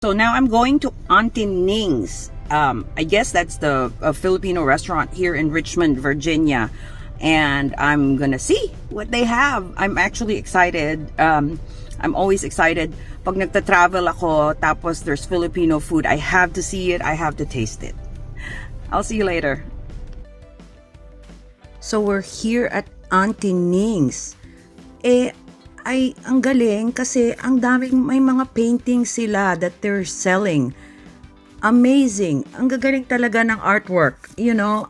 So now I'm going to Auntie Ning's. I guess that's the Filipino restaurant here in Richmond, Virginia. And I'm gonna see what they have. I'm actually excited. I'm always excited. Pag nagta-travel ako, tapos there's Filipino food, I have to see it, I have to taste it. I'll see you later. So we're here at Auntie Ning's. Ang galing kasi ang daming may mga paintings sila that they're selling. Amazing. Ang gagaling talaga ng artwork, you know.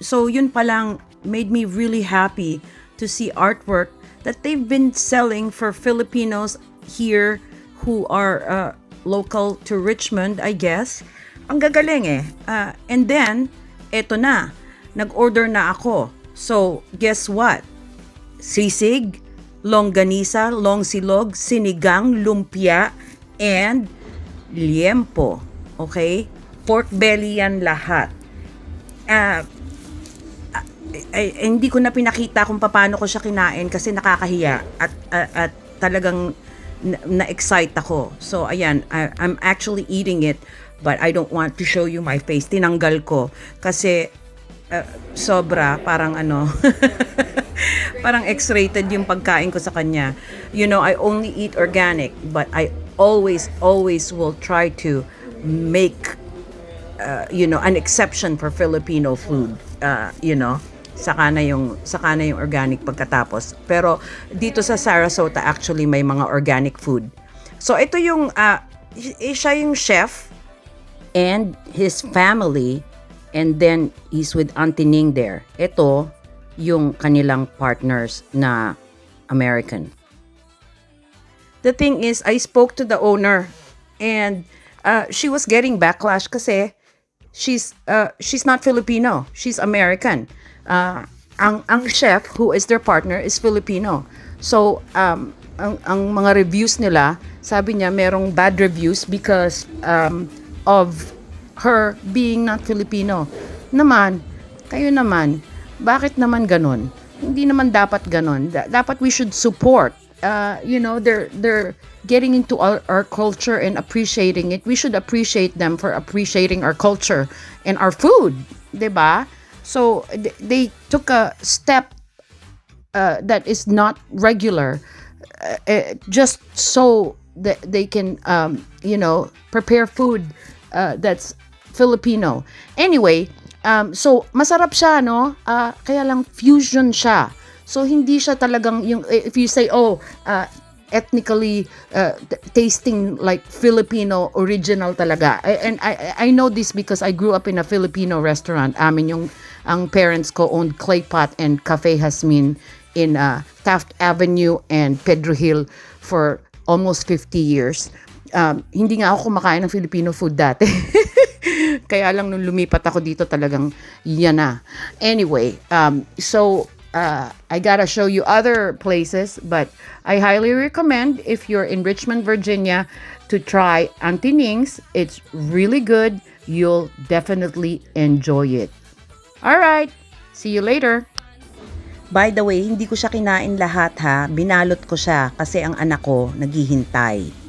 So yun pa lang made me really happy to see artwork that they've been selling for Filipinos here who are local to Richmond, I guess. Ang gagaling eh. And then, eto na. Nag-order na ako. So, guess what? Sisig, longganisa, longsilog, sinigang, lumpia, and liempo. Okay? Pork belly yan lahat. Hindi ko na pinakita kung paano ko siya kinain kasi nakakahiya at talagang na-excite ako. So, ayan, I'm actually eating it but I don't want to show you my face. Tinanggal ko kasi sobra, parang parang X-rated yung pagkain ko sa kanya. You know, I only eat organic, but I always will try to make, an exception for Filipino food. Saka na yung organic pagkatapos. Pero dito sa Sarasota, actually, may mga organic food. So, ito yung, siya yung chef and his family, and then he's with Auntie Ning there. Ito, yung kanilang partners na American. The thing is, I spoke to the owner and she was getting backlash kasi she's not Filipino. She's American. Ang chef who is their partner is Filipino. So, ang mga reviews nila, sabi niya merong bad reviews because of her being not Filipino. Kayo naman, bakit naman ganon? Hindi naman dapat ganon. Dapat we should support. They're getting into our culture and appreciating it. We should appreciate them for appreciating our culture and our food, 'di ba? So they took a step that is not regular, just so that they can prepare food that's Filipino. Anyway, so masarap siya, no? Kaya lang fusion siya. So hindi siya talagang yung if you say ethnically tasting like Filipino original talaga. And I know this because I grew up in a Filipino restaurant. Ang parents ko owned Clay Pot and Cafe Jasmine in Taft Avenue and Pedro Hill for almost 50 years. Hindi nga ako kumakain ng Filipino food dati. Kaya lang nung lumipat ako dito talagang yan na. Anyway, I gotta show you other places, but I highly recommend if you're in Richmond, Virginia, to try Auntie Ning's. It's really good. You'll definitely enjoy it. Alright, see you later. By the way, hindi ko siya kinain lahat ha. Binalot ko siya kasi ang anak ko naghihintay.